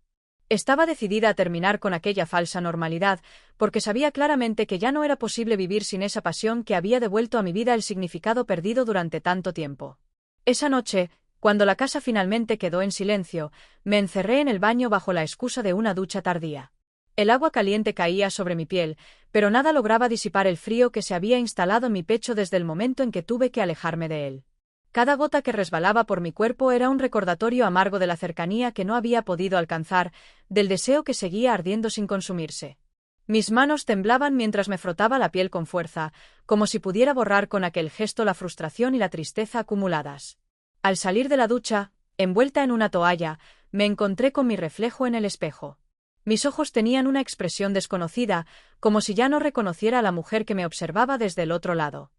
Estaba decidida a terminar con aquella falsa normalidad, porque sabía claramente que ya no era posible vivir sin esa pasión que había devuelto a mi vida el significado perdido durante tanto tiempo. Esa noche, cuando la casa finalmente quedó en silencio, me encerré en el baño bajo la excusa de una ducha tardía. El agua caliente caía sobre mi piel, pero nada lograba disipar el frío que se había instalado en mi pecho desde el momento en que tuve que alejarme de él. Cada gota que resbalaba por mi cuerpo era un recordatorio amargo de la cercanía que no había podido alcanzar, del deseo que seguía ardiendo sin consumirse. Mis manos temblaban mientras me frotaba la piel con fuerza, como si pudiera borrar con aquel gesto la frustración y la tristeza acumuladas. Al salir de la ducha, envuelta en una toalla, me encontré con mi reflejo en el espejo. Mis ojos tenían una expresión desconocida, como si ya no reconociera a la mujer que me observaba desde el otro lado.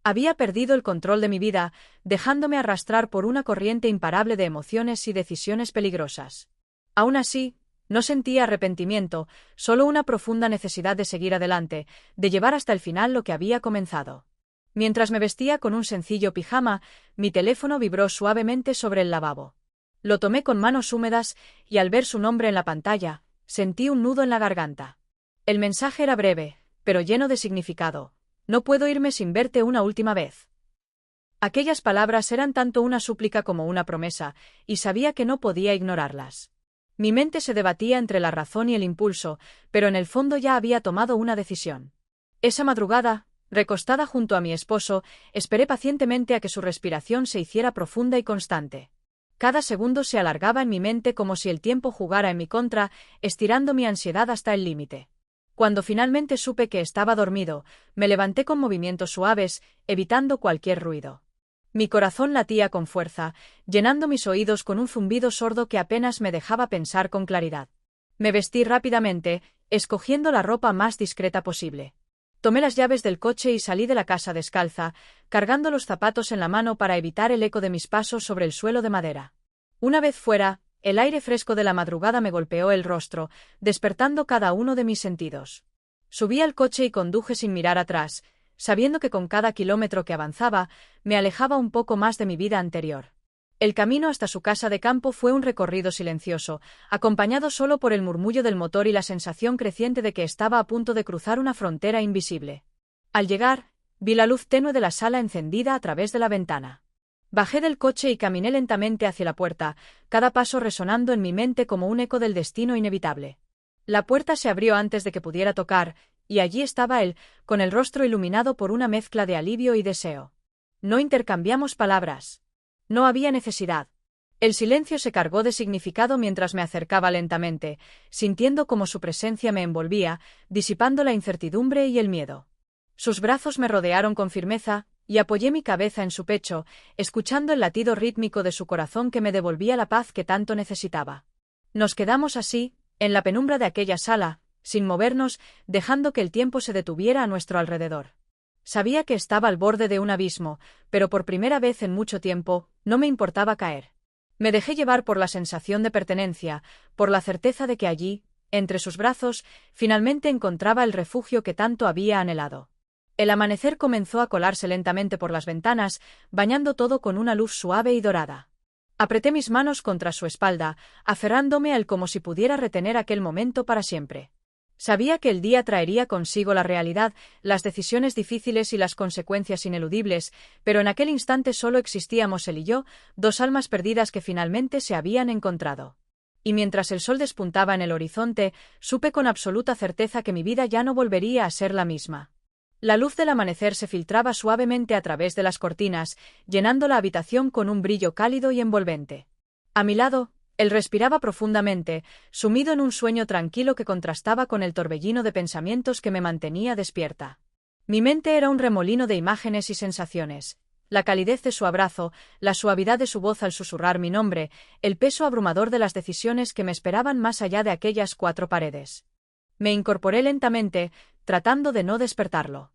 Había perdido el control de mi vida, dejándome arrastrar por una corriente imparable de emociones y decisiones peligrosas. Aún así, no sentía arrepentimiento, solo una profunda necesidad de seguir adelante, de llevar hasta el final lo que había comenzado. Mientras me vestía con un sencillo pijama, mi teléfono vibró suavemente sobre el lavabo. Lo tomé con manos húmedas y al ver su nombre en la pantalla, sentí un nudo en la garganta. El mensaje era breve, pero lleno de significado. No puedo irme sin verte una última vez. Aquellas palabras eran tanto una súplica como una promesa, y sabía que no podía ignorarlas. Mi mente se debatía entre la razón y el impulso, pero en el fondo ya había tomado una decisión. Esa madrugada, recostada junto a mi esposo, esperé pacientemente a que su respiración se hiciera profunda y constante. Cada segundo se alargaba en mi mente como si el tiempo jugara en mi contra, estirando mi ansiedad hasta el límite. Cuando finalmente supe que estaba dormido, me levanté con movimientos suaves, evitando cualquier ruido. Mi corazón latía con fuerza, llenando mis oídos con un zumbido sordo que apenas me dejaba pensar con claridad. Me vestí rápidamente, escogiendo la ropa más discreta posible. Tomé las llaves del coche y salí de la casa descalza, cargando los zapatos en la mano para evitar el eco de mis pasos sobre el suelo de madera. Una vez fuera, el aire fresco de la madrugada me golpeó el rostro, despertando cada uno de mis sentidos. Subí al coche y conduje sin mirar atrás, sabiendo que con cada kilómetro que avanzaba, me alejaba un poco más de mi vida anterior. El camino hasta su casa de campo fue un recorrido silencioso, acompañado solo por el murmullo del motor y la sensación creciente de que estaba a punto de cruzar una frontera invisible. Al llegar, vi la luz tenue de la sala encendida a través de la ventana. Bajé del coche y caminé lentamente hacia la puerta, cada paso resonando en mi mente como un eco del destino inevitable. La puerta se abrió antes de que pudiera tocar, y allí estaba él, con el rostro iluminado por una mezcla de alivio y deseo. No intercambiamos palabras. No había necesidad. El silencio se cargó de significado mientras me acercaba lentamente, sintiendo cómo su presencia me envolvía, disipando la incertidumbre y el miedo. Sus brazos me rodearon con firmeza, y apoyé mi cabeza en su pecho, escuchando el latido rítmico de su corazón que me devolvía la paz que tanto necesitaba. Nos quedamos así, en la penumbra de aquella sala, sin movernos, dejando que el tiempo se detuviera a nuestro alrededor. Sabía que estaba al borde de un abismo, pero por primera vez en mucho tiempo, no me importaba caer. Me dejé llevar por la sensación de pertenencia, por la certeza de que allí, entre sus brazos, finalmente encontraba el refugio que tanto había anhelado. El amanecer comenzó a colarse lentamente por las ventanas, bañando todo con una luz suave y dorada. Apreté mis manos contra su espalda, aferrándome a él como si pudiera retener aquel momento para siempre. Sabía que el día traería consigo la realidad, las decisiones difíciles y las consecuencias ineludibles, pero en aquel instante solo existíamos él y yo, dos almas perdidas que finalmente se habían encontrado. Y mientras el sol despuntaba en el horizonte, supe con absoluta certeza que mi vida ya no volvería a ser la misma. La luz del amanecer se filtraba suavemente a través de las cortinas, llenando la habitación con un brillo cálido y envolvente. A mi lado, él respiraba profundamente, sumido en un sueño tranquilo que contrastaba con el torbellino de pensamientos que me mantenía despierta. Mi mente era un remolino de imágenes y sensaciones. La calidez de su abrazo, la suavidad de su voz al susurrar mi nombre, el peso abrumador de las decisiones que me esperaban más allá de aquellas cuatro paredes. Me incorporé lentamente, tratando de no despertarlo.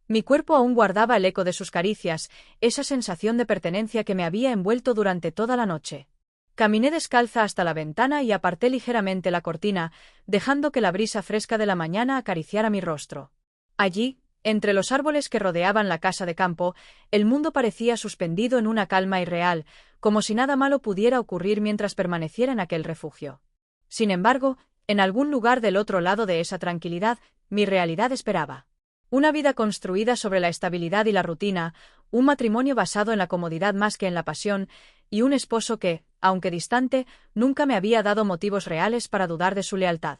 Mi cuerpo aún guardaba el eco de sus caricias, esa sensación de pertenencia que me había envuelto durante toda la noche. Caminé descalza hasta la ventana y aparté ligeramente la cortina, dejando que la brisa fresca de la mañana acariciara mi rostro. Allí, entre los árboles que rodeaban la casa de campo, el mundo parecía suspendido en una calma irreal, como si nada malo pudiera ocurrir mientras permaneciera en aquel refugio. Sin embargo, en algún lugar del otro lado de esa tranquilidad, mi realidad esperaba. Una vida construida sobre la estabilidad y la rutina, un matrimonio basado en la comodidad más que en la pasión, y un esposo que, aunque distante, nunca me había dado motivos reales para dudar de su lealtad.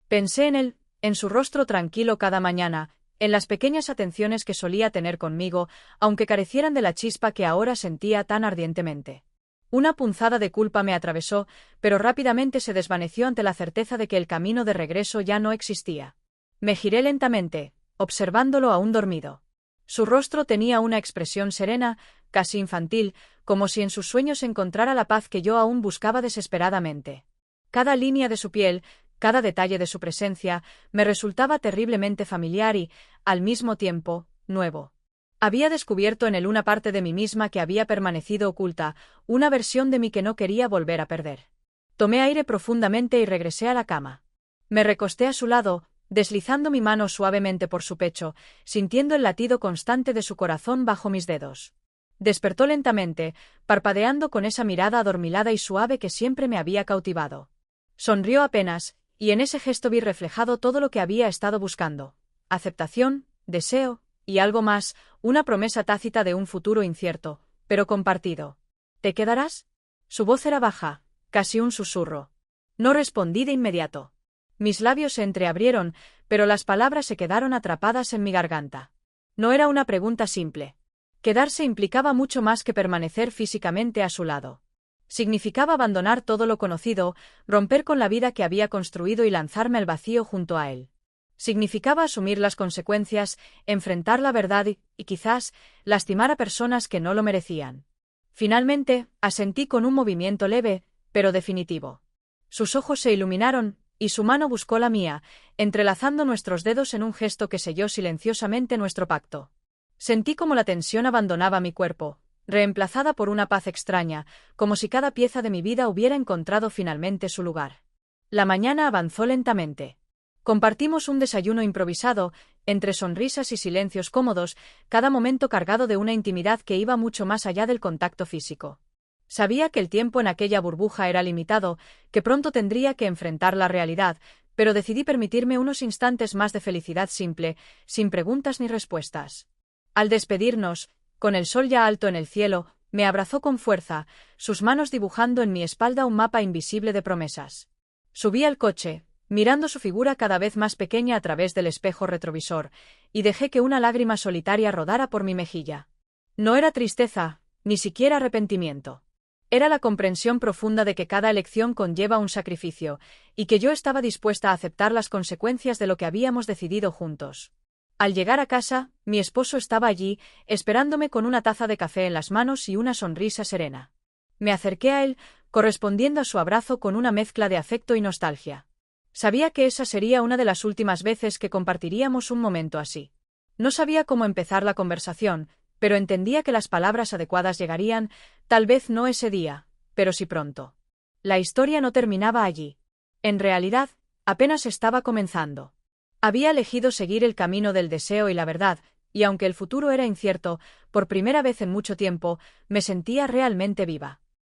Pensé en él, en su rostro tranquilo cada mañana, en las pequeñas atenciones que solía tener conmigo, aunque carecieran de la chispa que ahora sentía tan ardientemente. Una punzada de culpa me atravesó, pero rápidamente se desvaneció ante la certeza de que el camino de regreso ya no existía. Me giré lentamente, observándolo aún dormido. Su rostro tenía una expresión serena, casi infantil, como si en sus sueños encontrara la paz que yo aún buscaba desesperadamente. Cada línea de su piel, cada detalle de su presencia, me resultaba terriblemente familiar y, al mismo tiempo, nuevo. Había descubierto en él una parte de mí misma que había permanecido oculta, una versión de mí que no quería volver a perder. Tomé aire profundamente y regresé a la cama. Me recosté a su lado, deslizando mi mano suavemente por su pecho, sintiendo el latido constante de su corazón bajo mis dedos. Despertó lentamente, parpadeando con esa mirada adormilada y suave que siempre me había cautivado. Sonrió apenas, y en ese gesto vi reflejado todo lo que había estado buscando: aceptación, deseo, y algo más, una promesa tácita de un futuro incierto, pero compartido. ¿Te quedarás? Su voz era baja, casi un susurro. No respondí de inmediato. Mis labios se entreabrieron, pero las palabras se quedaron atrapadas en mi garganta. No era una pregunta simple. Quedarse implicaba mucho más que permanecer físicamente a su lado. Significaba abandonar todo lo conocido, romper con la vida que había construido y lanzarme al vacío junto a él. Significaba asumir las consecuencias, enfrentar la verdad y quizás, lastimar a personas que no lo merecían. Finalmente, asentí con un movimiento leve, pero definitivo. Sus ojos se iluminaron, y su mano buscó la mía, entrelazando nuestros dedos en un gesto que selló silenciosamente nuestro pacto. Sentí como la tensión abandonaba mi cuerpo, reemplazada por una paz extraña, como si cada pieza de mi vida hubiera encontrado finalmente su lugar. La mañana avanzó lentamente. Compartimos un desayuno improvisado, entre sonrisas y silencios cómodos, cada momento cargado de una intimidad que iba mucho más allá del contacto físico. Sabía que el tiempo en aquella burbuja era limitado, que pronto tendría que enfrentar la realidad, pero decidí permitirme unos instantes más de felicidad simple, sin preguntas ni respuestas. Al despedirnos, con el sol ya alto en el cielo, me abrazó con fuerza, sus manos dibujando en mi espalda un mapa invisible de promesas. Subí al coche, mirando su figura cada vez más pequeña a través del espejo retrovisor, y dejé que una lágrima solitaria rodara por mi mejilla. No era tristeza, ni siquiera arrepentimiento. Era la comprensión profunda de que cada elección conlleva un sacrificio, y que yo estaba dispuesta a aceptar las consecuencias de lo que habíamos decidido juntos. Al llegar a casa, mi esposo estaba allí, esperándome con una taza de café en las manos y una sonrisa serena. Me acerqué a él, correspondiendo a su abrazo con una mezcla de afecto y nostalgia. Sabía que esa sería una de las últimas veces que compartiríamos un momento así. No sabía cómo empezar la conversación, pero entendía que las palabras adecuadas llegarían, tal vez no ese día, pero sí pronto. La historia no terminaba allí. En realidad, apenas estaba comenzando. Había elegido seguir el camino del deseo y la verdad, y aunque el futuro era incierto, por primera vez en mucho tiempo, me sentía realmente viva.